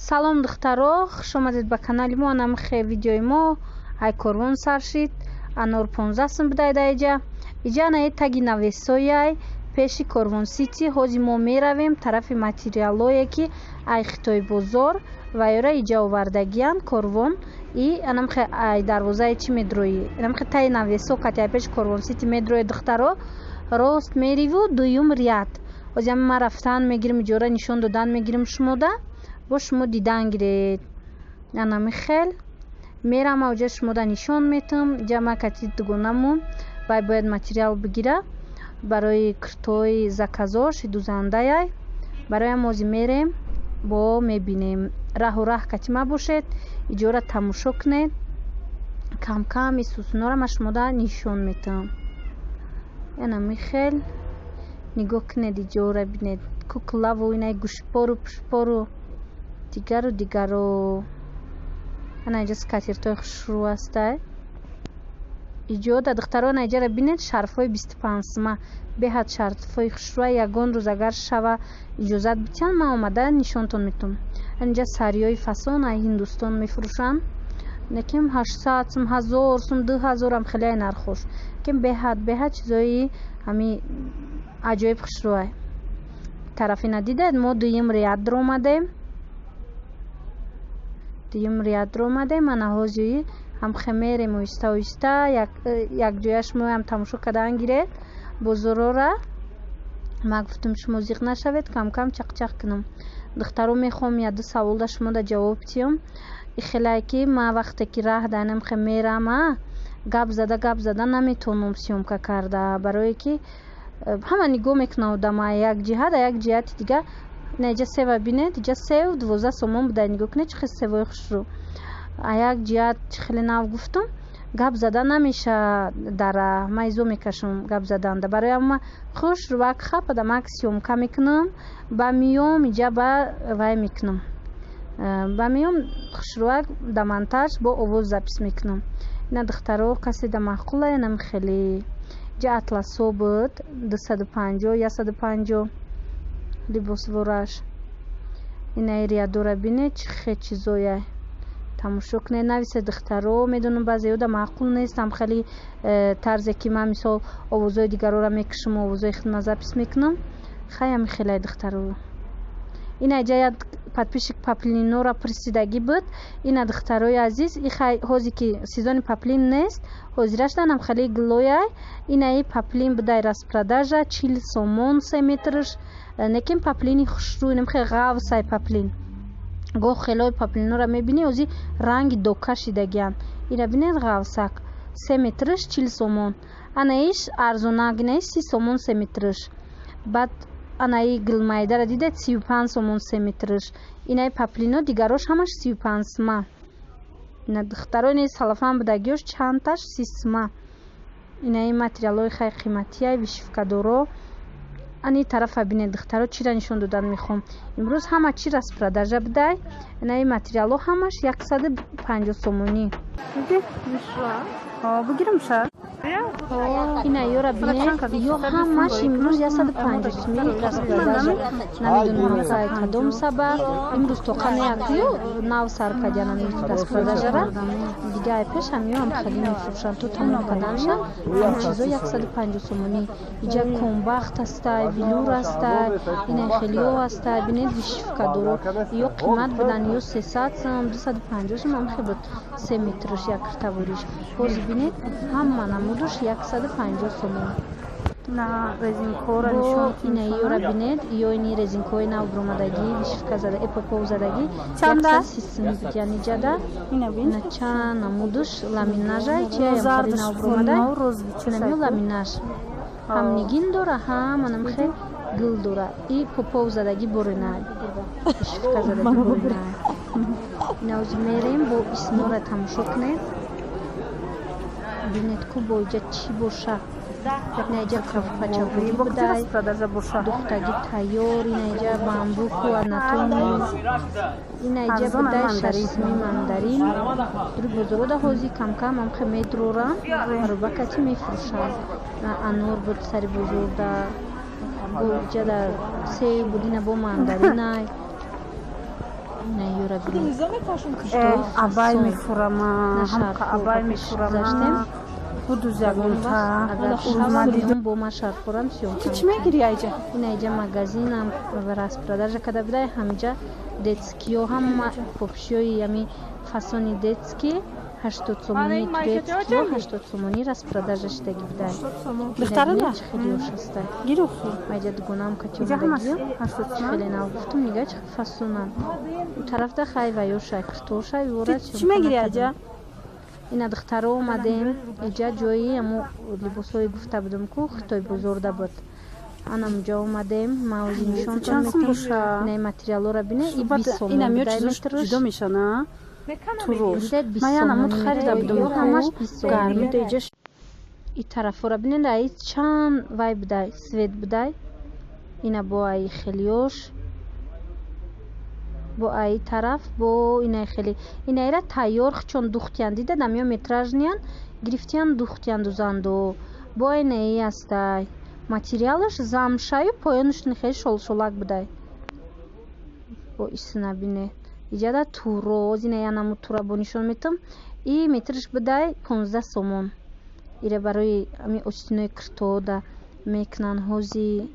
салом духтаро, хуш омадед ба канали мо. Намхе видеои мо ай корвон сар шид. Анор 15 сум бидаида иҷа наи таги навесояй пеши корвон сити. ҳози мо меравем тарафи материалое ки ай хитой бозор ва ёра иҷа овардагиян корвон и анамхе ай дарвозаи чи медрои анамхе таи навесо кати ай пеши корвон сити медрои духтаро рост мериву дуюм ряд. ҳози ҳама ма рафтан мегирим иҷора нишон додан мегирим шумода бо шумо дидан гиред. анами хел мерам оҷа шумода нишон метам ҷама кати дугонамун вай бояд материал бигира барои киртои заказош дузандаяй бароям ози мерем бо мебинем раҳу раҳ кати мабошед иҷора тамошо кунед кам кам исусунора ма шумода нишон метам. анами хел нигоҳ кунед иҷора бинед куклаву инай гӯшпору пушпору дигару ана иҷа скатертои хушрӯ астай иҷода духтарона иҷара бинед шарфҳои 25 сума беҳад шарфҳои хушрӯа ягон рӯз агар шава иҷозат битиан ман омада нишонтон метавам. инҷа сариёи фасон ай ҳиндустон мефурӯшанд лекин 800 сум 1000 сум 2000 ам хеле ай нархош лекин беҳад чизои ҳами аҷоиб хушрӯай. тарафи надидед мо дуюм ряд ромадем ана ҳозии ҳамхе мерем оҳиста оҳиста якҷояш моям тамошо кардан гиред бозорора ма гуфтам шумо зиқ нашавед кам кам чақчақ кунам. духтаро мехоҳам яду саволда шумода ҷавоб диҳам ихелай ки ма вақте ки раҳ данамхе мерам гап зада наметавонам сёмка карда барое ки ҳама нигоҳ мекунам одама як ҷиҳат як ҷиҳати дигар. инаиҷа сева бинед иҷа сев 12 сомон буда нигоҳ кунед чихел севои хушрӯ як ҷиҳат чихеле нав гуфтам гап зада намеша дара ма изо мекашам гап заданда бароям ма хушрӯак хапада мак сёмка мекунам ба миём иҷа ба вай мекунам ба миём хушрӯак да монтаж бо овоз запис мекунам. ина духтаро касе да маъқулае нами хеле иҷа атласо буд 250 либосвораш инаи рядора бинед чихе чизояй тамошо кунед нависе духтаро медонам баъзе ёда маъқул нестам хеле тарзе ки ман мисол овозои дигарора мекашам овозои худма запис мекунам хаями хеле духтаро. ина иҷа як подписчик паплинора пурсидагӣ буд. ина духтарои азиз ҳозе ки сезони паплин нест ҳозира шуданам хеле гулояй инаи паплин будай распродажа 40 сомон 3 метрш лекин паплини хушрӯ намхе ғавсай паплин гоҳ хелои паплинора мебинӣ ҳози ранги дока шидагиян ина бинед ғавсак 3 метрш 40 сомон анаиш арзонак инаи 30 сомон 3 метрш баъд анаи гилмайдара дидед 35 сомон 3 метрш инаи паплино дигарош ҳамаш 35 сума. ина духтарони салафан будагиёш чандташ 30 сума. инаи материалои хай қиматияй вишивкадоро ани тарафа бинед духтаро чира нишон додан мехоҳам имрӯз ҳама чи распродажа будай инаи материало ҳамаш 150 сомонӣ бигирам шад ина ёра бинед ё ҳамаш имрӯз 150 сумӣ распродажа намедонам ҳамсай кадом сабаб имрӯз тоқан якё нав сар кардианам распродажара дига ай пешам ё ҳам хеле мефурӯшанд то тамом карданша ҳам чизо 150 сомонӣ иҷа комбахт астай велюр астай ина хелиё астай бинед вишивкадоро ё қимат будан ё 300 сум 250 сум ҳам хебуд 3 метрш як киртавориш ҳози бинед ҳама намудуш 150 сомон. на резинкора нишон ина ёра бинед ё ини резинкои нав бромадагӣ вишивка зада эпопов задагӣ чанда 130 сум яни ҷада ина чанд намудуш ламинажай чия ям нав бромадай намё ламинаж ҳам нигин дора ҳам анамхе гул дора и попов задагӣ боринай вишивка задагӣ боринай. ина ози мерем бо исмора тамошо кунед бинед ку бо иҷа чӣ боша инаиҷа кафпачавӣ будай духтагӣ тайёр инаиҷа бамбуку анатоми инаиҷа будай 6 сумӣ мандарин дури бозорода ҳози камкам ҳамхе медрорам рӯбакати мефурӯшанд анор буд сари бозорда иҷада сев буд ина бо мандаринай ина юра бинед абай мефурам ҳамка абай мефурам будузагунта агар бо ма шарфурам чӣ мегирӣ айҷа ина иҷа магазинам распродажа када будай ҳамиҷа детскиё ҳама попшиёи ами фасони детски 80 сомони турецкиё 80 сомони распродажа шидаги будай бехтарада хеле ошаста гирӯху майҷа дугонам катиомадагиё хеле нав гуфтум нигаҳ чӣ фасонам у тарафда хай ваёшай картошай вора чӣ мегирӣ айҷа ина духтаро омадем иҷа ҷои амо либосҳое гуфта будам ку хитой бозорда буд анам ҷо омадем мавзи нишонтон ина материалора бина и 20 сомон ина миё чизош ҷудо мешана турош маяна мут харида будам ҳамаш 20 сомон гармида иҷа и тарафора бинед ай чанд вай будай свет будай ина бо ай хелиёш бо ай тараф бо инай хеле инайра тайёр хичон духтиян дида дамё метражниян гирифтиян духтиян дузанду бо айнаи астай материалаш замшаю поёнушни хеле шолшолак будай бо исна бинед иҷада туроз инай анаму тура бо нишон метам и метраш будай 15 сомон ира барои ами остинои киртоода мекунан ҳози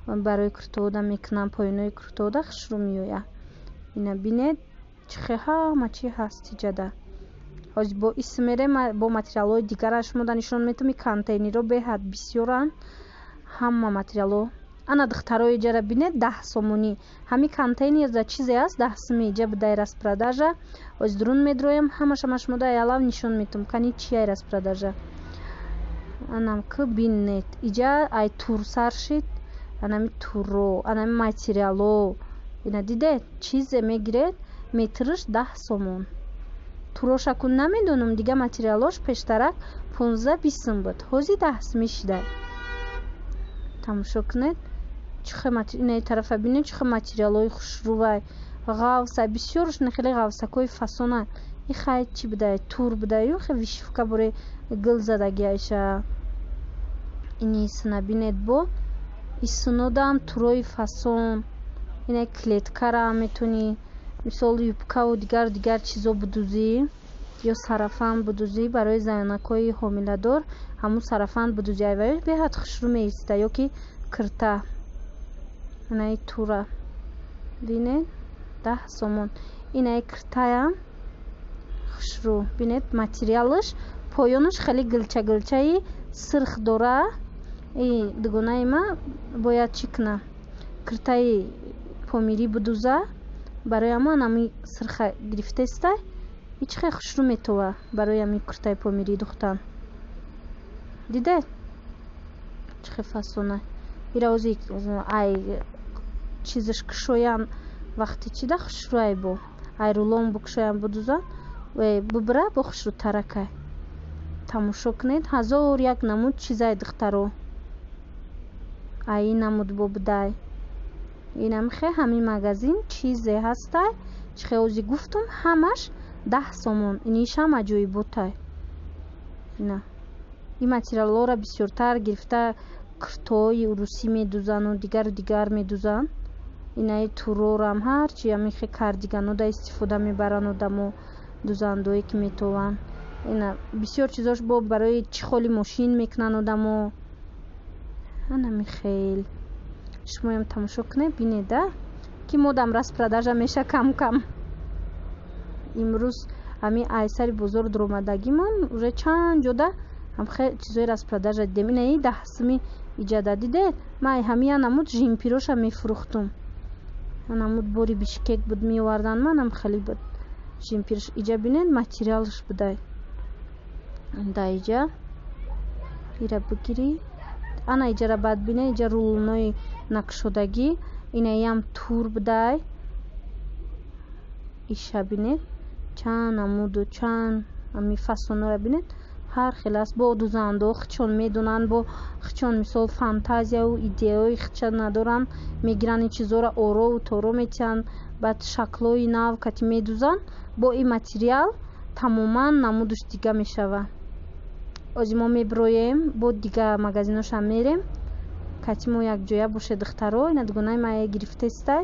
барои киртоода мекунан поёнои киртоода хушрӯ меоя ина бинед чихе ҳама чи ҳаст иҷада ҳози бо ис мерем бо материалҳои дигараш шумо да нишон метам и контейнеро беҳад бисёран ҳама материалҳо ана духтарои иҷара бинед 10 сомонӣ ҳами контейнер за чизе аст 10 сомӣ иҷа будай распродажа ҳози дурун медроям ҳамаша шумо да ялав нишон метам кани чияй распродажа анам ки бинед иҷа ай турсар шид анами туро анами материалҳо ина дидед чизе мегиред метраш 10 сомон турошаку намедонам дига материалош пештарак 15-20 сом буд ҳози 10 сомӣ шидай тамошо кунед чихе инаи тарафа бинед чихе материалҳои хушрӯвай ғавса бисёрушни хеле ғавсакои фасона и хай чи будай тур будаю хе вишивка боре гил задагиаша ини исна бинед бо исунодам турои фасон инай клеткара метони мисол юбкаву дигар чизо будузӣ ё сарафан будузӣ барои занакои ҳомиладор ҳамун сарафан будузӣ айваёш беҳад хушрӯ меиста ёки кирта инаи тура бинед 10 сомон инаи киртаям хушрӯ бинед материалаш поёнаш хеле гилчаи сирх дора и дугонаи ма бояд чӣ кунам киртаи помирӣ будуза барои ама анами сирха гирифтестай и чихе хушрӯ метова барои ами киртаи помирӣ духтан дидед чихе фасона ира ози ай чизаш кушоян вақти чида хушрӯ ай бо ай рулон букушоян будузан бубира бо хушрӯтаракай тамошо кунед 1001 намуд чизай духтаро ай намуд бо будай инамихе ҳами магазин чизе ҳастай чихе ози гуфтум ҳамаш 10 сомон иниш ҳама ҷои ботай ина и материалҳора бисёртар гирифта киртои урусӣ медузану дигар медузан инаи турорам ҳарчи амихе кардигanoда истифода мебарану дамо дузандое ки метован ина бисёр чизош бо барои чихоли мошин мекунану дамо анамихел шумоям тамошо кунед бинеда ки модам распродажа меша кам имрӯз ами айсари бозор дуромадагимон уже чанд ҷода ҳамхе чизои распродажа дидем инаи 10 сомӣ иҷада дидед май ҳами анамуд жимпироша мефурӯхтум анамуд бори бишкек буд меовардан манам хеле буд жимпирош иҷа бинед материалш будай да иҷа ира бигирӣ ана иҷара бад бинед иҷа рулонои накшодагӣ инаям тур будай иша бинед чанд намуду чанд ами фасонора бинед ҳар хел аст бо дузандо хичон медонанд бо хичон мисол фантазияу идеяи хича надоранд мегиранд ин чизора орову торо метиҳанд баъд шаклҳои нав кати медузанд бо ин материал тамоман намудуш дига мешава ози мо мебироем бо дига магазиношам мерем кати мо якҷоя боше духтаро ина дугонаи ма гирифтестай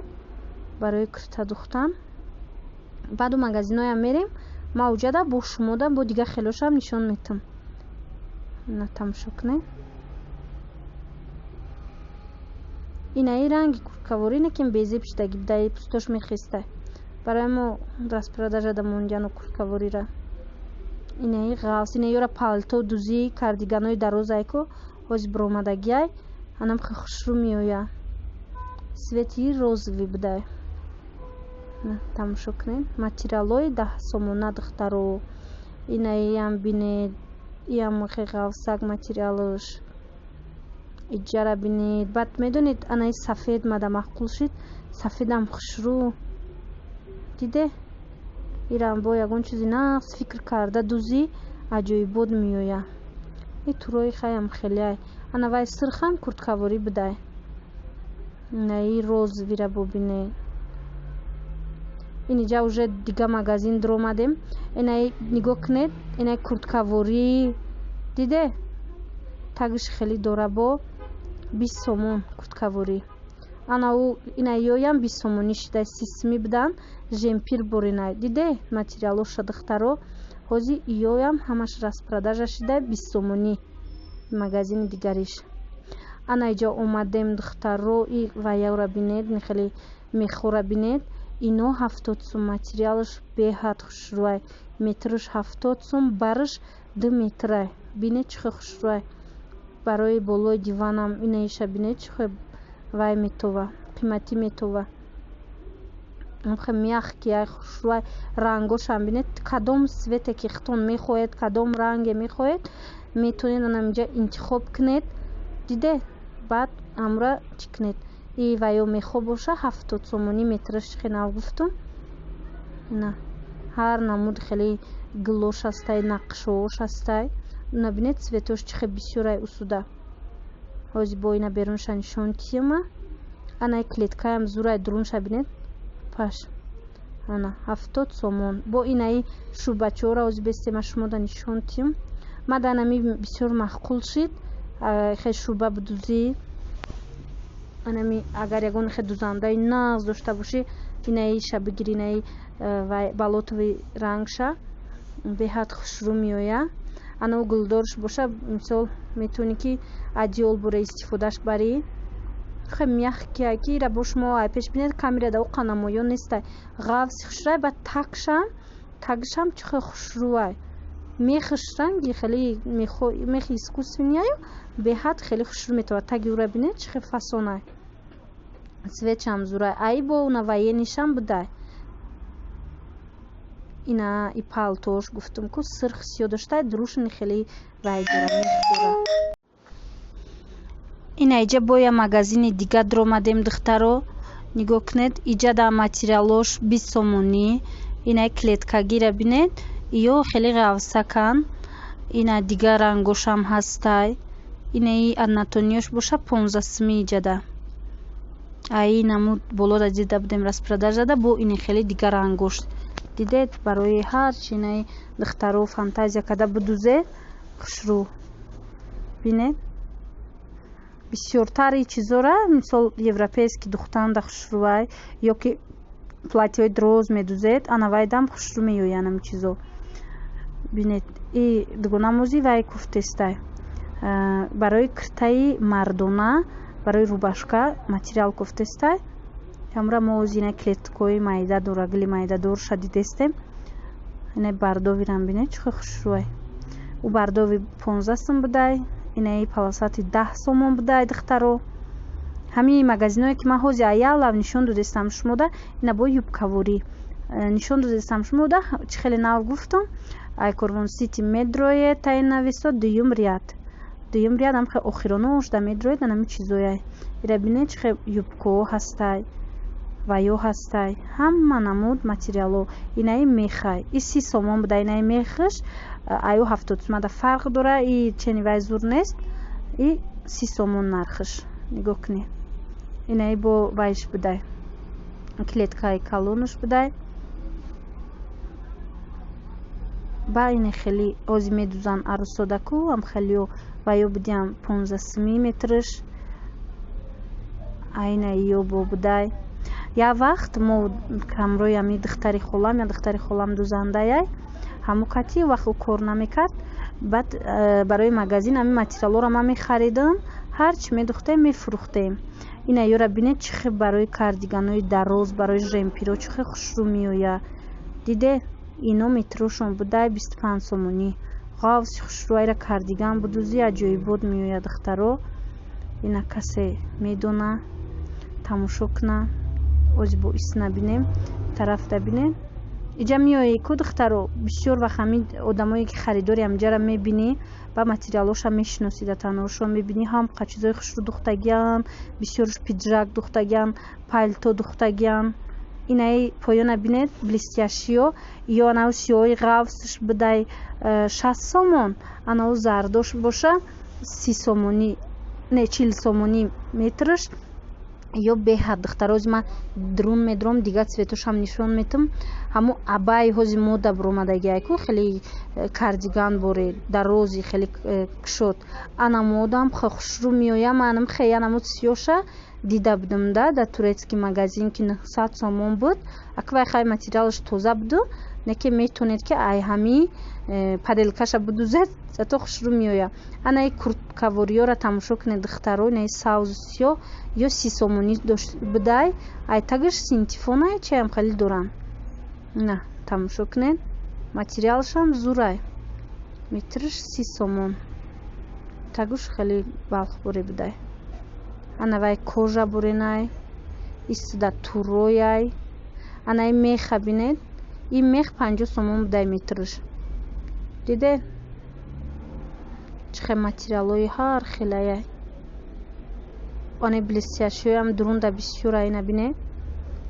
барои кирта духтан баъду магазиноям мерем мавҷуда бо шумода бо дига хелошам нишон метам. На тамошо кунед. инаи ранги курткаворӣ ким безеб шидаги будаи пӯстош мехеста. барои мо распродажада мондяну курткаворира. инаи ғавс инаи ёра палто дузи кардиганои дарозайко ҳози биромадагиай анам хе хушрӯ меоя. свети розови будай. тамошо кунед. материалои 10 сомона духтаро. инаи ам бинед. иам хе ғавсак материалош. иҷара бинед. баъд медонед анаи сафед мада маъқул шид. сафедам хушрӯ. диде ирам бо ягон чизи нағз фикр карда дузи аҷоибот меоя. и турои хаям хелеай. ана вай сирхам курткаворӣ будай. инаи розовира бобине. инҷа уже дига магазин дромадем. инаи нигоҳ кунед. инаи курткаворӣ диде тагиш хеле дора бо 20 сомон курткаворӣ. анау инаи ёям 20 сомонӣ шидай сисми будан жемпир боринай. диде материалоша духтаро ҳози ёям ҳамаш распродажа шидай 20 сомонӣ магазини дигариш. ана иҷо омадем духтаро. и ваяура бинед хеле мехора бинед. ино 70 сум материалаш беҳад хушрӯай. метраш 70 сум бараш 2 метрай. бинед чихе хушрӯай. барои болои диванам инаиша бинед чихе вай метова қиматӣ метова. амхе мягкия хушрӯай. рангошам бинед кадом свете ки хитон мехоҳед кадом ранге мехоҳед метавонед анамиҷа интихоб кунед. диде баъд амра чӣ кунед. и ваё мехо боша 70 сомонӣ метраш чихе нав гуфтум. на ҳар намуд хеле гилош ҳастай нақшош ҳастай. набинед светош чихе бисёрай усуда. ҳози бо ина берунша нишон тима. анаи клеткаям зурай дурунша бинед паш. ана 70 сомон. бо инаи шӯбачора ҳози бестема шумода нишон тим. мада анами бисёр маъқул шид. хе шӯба будузӣ. анами агар ягон хе дузандаи нағз дошта бошӣ инаиша бигири. инаи балотови рангша беҳад хушрӯ меоя. анау гулдорш боша мисол метавонӣ ки адиёл буре истифодаш барӣ. хе мягкия ки ира бо шумо айпеш бинед камера да оқа намоён нестай. ғавси хушрай ба тагшам чихе хушрӯай. мехаш ранги хеле мехи искусственияю беҳад хеле хушрӯ метавад. таги ура бинед чихе фасонай. светшам зурай. ай бо наваенишам будай. ина и палтош гуфтум ку сирх сиё доштай друшини хеле вайдора мехора. ина иҷа боя магазини дига дромадем духтаро. нигоҳ кунед. иҷа да материалош 20 сомонӣ. инаи клеткагира бинед. ё хеле ғавсакан. ина дига рангошам ҳастай. инаи анатониёш боша 15 суми иҷада. ай намуд болода дида будем распродажада бо ини хеле дига рангош. дидед барои ҳар чи инаи духтаро фантазия када будузе хушрӯ. бинед бисёртари чизора мисол европейски духтанда хушрӯай ё ки платьёи дроз медузед анавайдам хушрӯ меоя анами чизо. бинед и дугонамози вай куфтестай. барои киртаи мардона барои рубашка материал куфтестай. амра мо озина клеткои майдадор агли майдадор шадидестем. инаи бардовирам бинед чихе хушрӯай. у бардови 15 сум будай. инаи полосати 10 сомон будай духтаро. ҳамин магазиное ки ман ҳози аялав нишон додестам шумода ина бо юбкаворӣ нишон додестам шумода чӣ хеле нав гуфтам. айкорвон сити медрое таин нависо дуюм ряд ам хе охиронош да медрое данами чизояй. ира бинед чихе юбко ҳастай ваё ҳастай. ҳама намуд материало. инаи мехай. и 30 сомон буда. инаи мехаш аю 70 сумада фарқ дора. и чени вай зур нест. и 30 сомон нархаш. нигоҳ кунед. инаи бо вайш будай. клеткаи калонуш будай. ба ини хеле ози медузан арусодаку ам хелио ваё будиам 15 сантиметрш. айна ё бо будай. Я вақт мо камрои ами духтари холам я духтари холам дузандаяй ҳаму кати вақт кор намекард баъд барои магазин ами материалора ма мехаридам ҳарчи медухтем мефурӯхтем. ина ёра бинед чӣ хел барои кардиганои дароз барои жемпиро чӣ хел хушрӯ меояд. диде ино метрошон будай 25 сомонӣ ғавси хушрӯ айра кардиган будузи аҷоибот меояд духтаро. ина касе медона тамошо кна ози боис набинем тараф набинем иҷа меои ку духтаро бисёр вақт ҳамин одамое ки харидори ҳамҷара мебинӣ ба материалоша мешиносӣ да таноошо мебинӣ ҳамқа чизои хушрӯ духтагиан бисёрш пиҷак духтагиан палто духтагиан. инаи поёна бинед блестящиё ё анау сиёҳои ғавсш бидай 60 сомон анау зардош боша 30 сомонӣ не 40 сомонӣ метрш ё беҳад духтарози ман друн медром дига цветошам нишон метам ҳаму абаи ҳози мода буромадагиайку хеле кардиган боре дарози хеле кушод ана модам хушрӯ меоя манам хеянаму сиёша дида будам да турецки магазин ки 900 сомон буд аквай хай материалш тоза буду неке метонед ки ай ҳами паделкаша будузад зато хушрӯ меоя. анаи курткавориёра тамошо кунед духтаро инаи савзу сиёҳ ё 30 сомонӣ будай ай тагиш синтифонай чаям хеле дорам. на тамошо кунед материалшам зурай метрш 30 сомон тагуш хеле балхборе будай. анавай кожа буренай истуда турояй анаи меха бинед ин мех 50 сомон будай метрш. диде чихе материалои ҳар хелаяй оне блестящиёям дурунда бисёрай набинед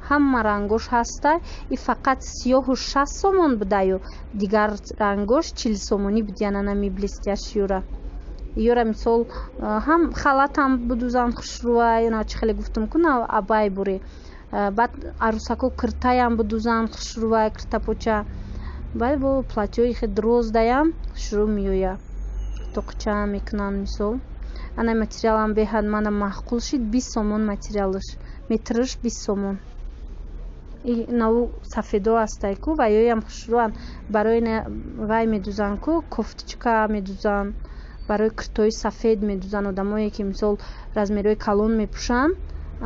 ҳама рангош ҳастай и фақат сиёҳу 60 сомон будаю дигар рангош 40 сомонӣ будиян анами блестящиёра. ёра мисол ҳам халатам будузан хушрӯай ина чӣ хеле гуфтам ку на абай буре баъд арӯсако киртаям будузан хушрӯай киртапоча баъд бо платёи хе дроз-даям хушрӯ меоя тоқчаам мекунан мисол анаи материалам беҳад мана маъқул шид 20 сомон материалш метрш 20 сомон наву сафедо астай ку ва ёям хушрӯан барои вай медузан ку кофтичка медузан барои киртои сафед медузан одамое ки мисол размерои калон мепӯшанд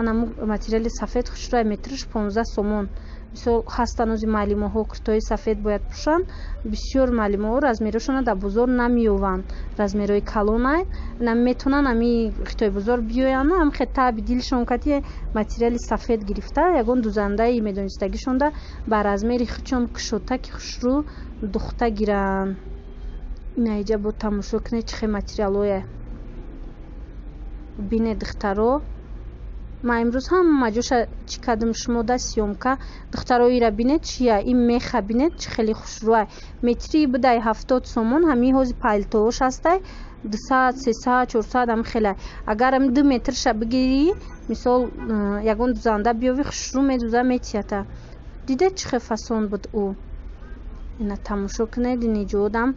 анаму материали сафед хушрӯай метрш 15 сомон мисол ҳастан ози маълимоҳо киртои сафед бояд пӯшанд бисёр маълимоҳо размерошона дар бозор намеёванд размерои калонай наметонанд ами хитои бозор биёянд ам хетааби дилшон кати материали сафед гирифта ягон дузандаи медонистагишонда ба размери хучон кушота ки хушрӯ духта гиранд. ина иҷа бо тамошо кунед чихе материалое бинед духтаро ма имрӯз ҳама ҷоша чӣ кардам шумода сиёмка духтаро ира бинед чия ин меха бинед чӣ хеле хушрӯай метри будай 70 сомон ҳами ҳози палтоош ҳастай 200 300 400 ам хелай агар ам 2 метрша бигирӣ мисол ягон дузанда биёви хушрӯ медуза метията. диде чӣ хел фасон буд ӯ. ина тамошо кунед ин иҷодам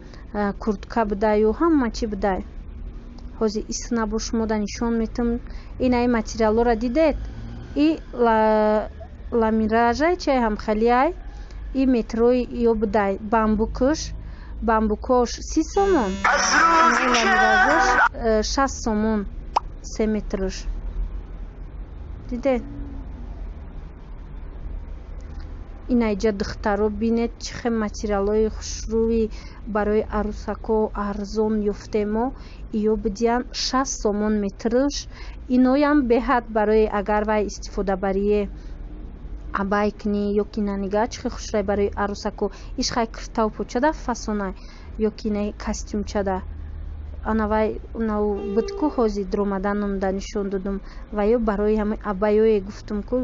куртка будаю ҳама чӣ будай ҳози исна бо шумода нишон метам. инаи материалора дидед и ламиражай чай ҳам халиай и метрои ё будай бамбукош 30 сомон ламиражош 60 сомон 3 метрш. дидед ина иҷа духтаро бинед чӣ хел материалои хушрӯи барои арӯсако арзон ёфтемо ё будиян 60 сомон метрш. иноям беҳад барои агар вай истифодабарие абай кунӣ ё ки нанига чӣ хел хушрӯй барои арӯсако ишхай киртав почада фасонай ё ки не костюмчада анавай нав будку ҳози дромадан номда нишон додум ва ё барои ҳами абаёе гуфтум ку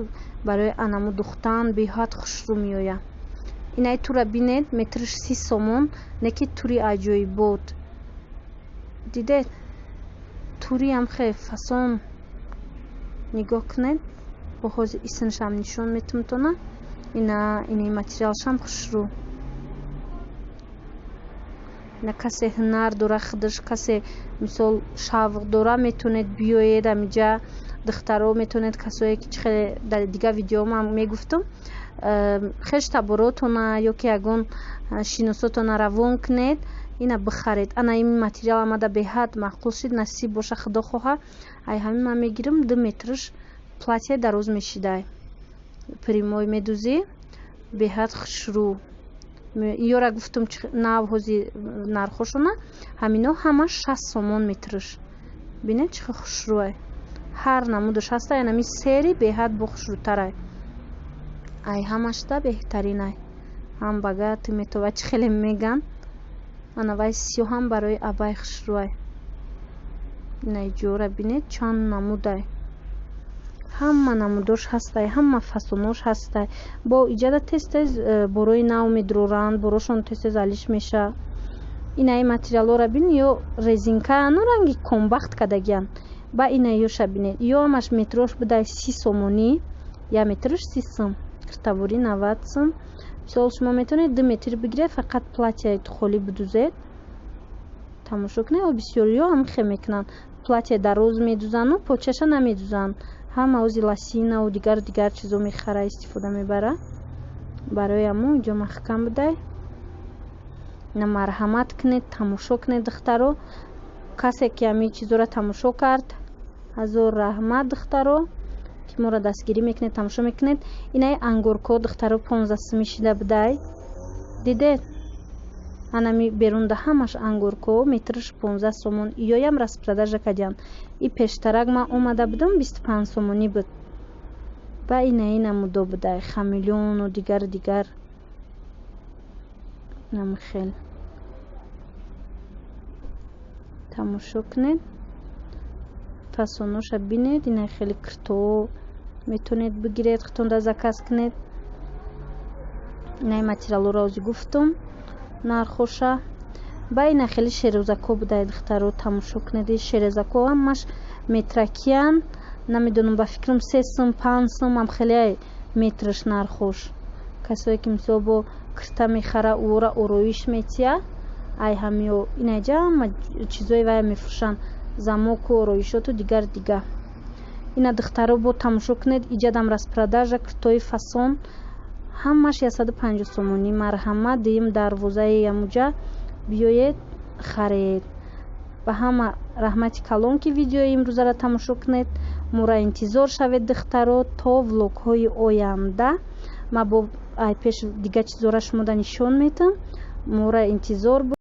барои анаму духтан беҳад хушрӯ меоя. инаи тура бинед метрш 30 сомон неки тури аҷоибот. дидед туриам хе фасон нигоҳ кунед бо ҳози иснашам нишон метамтона инаи материалшам хушрӯ. ина касе ҳунар дора худаш касе мисол шавқ дора метонед биёед амиҷа духтаро метавонед касое ки чихеле дар дигар видеома мегуфтам хеш таборотона ё ки ягон шиносотона равон кунед ина бихаред ана ин материал амада беҳад маъқул шид насиб боша худо хоҳа ай ҳамин ман мегирам 2 метрш платья дароз мешидай примой медузӣ беҳад хушрӯ ёра гуфтам навҳози нархошона ҳамино ҳама 60 сомон метрш бинед чихе хушрӯай ҳар намудаш ҳаста янами сери беҳад бо хушрӯтарай ай ҳамашда беҳтаринай ҳам багати метова чихеле меган ана вай сиёҳам барои абай хушрӯай инай ҷора бинед чанд намудай ҳама намудош ҳастай ҳама фасонош ҳастай бо иҷада тез-тез борои нав медуроранд борошон тез-тез алиш меша инаи материалора бин ё резинка ану ранги комбахт кадагиян ба инай ёша бинед ё ҳамаш метрош будай 30 сомонӣ я метрш 30 сом киртабори 90 сом мисол шумо метавонед 2 метр бигиред фақат платьяи тухоли бидузед тамошо кунед бисёриё ҳам хе мекунанд платья дароз медузану почаша намедузанд ҳама ози ласинаву дигар чизо мехара истифода мебара барои аммо инҷо маҳкам будай ина марҳамат кунед тамошо кунед духтаро касе ки ҳамин чизора тамошо кард ҳазор раҳмат духтаро ки моро дастгирӣ мекунед тамошо мекунед инаи ангорко духтаро 15 сомӣ шида будай дидед анами берунда ҳамаш ангорко метрш 15 сомон ёям распродажа кадиян и пештарак ман омада будам 25 сомонӣ буд ба инаи намудо будай хамилёну дигар намихел тамошо кунед фасоноша бинед инай хеле кирто метавонед бигиред хитонда заказ кунед инай материалора ози гуфтум нархоша ба ина хеле шерозако будай духтаро тамошо кунед шерозако ҳамаш метракиян намедонам ба фикрам 3 сом 5 сом ам хеле метрш нархош касое ки мисол бо кирта мехара уора ороиш метия ай ҳамиё инай ҷама чизои вая мефурӯшанд замоку ороишоту дигар ина духтаро бо тамошо кунед иҷадам распродажа киртои фасон ҳамаш 150 сомонӣ марҳамат дием дарвозаи ямуҷа биёед харед ба ҳама раҳмати калон ки видеои имрӯзара тамошо кунед моро интизор шавед духтаро то влогҳои оянда ма бо ай пеш дигар чизора шумода нишон метам моро интизор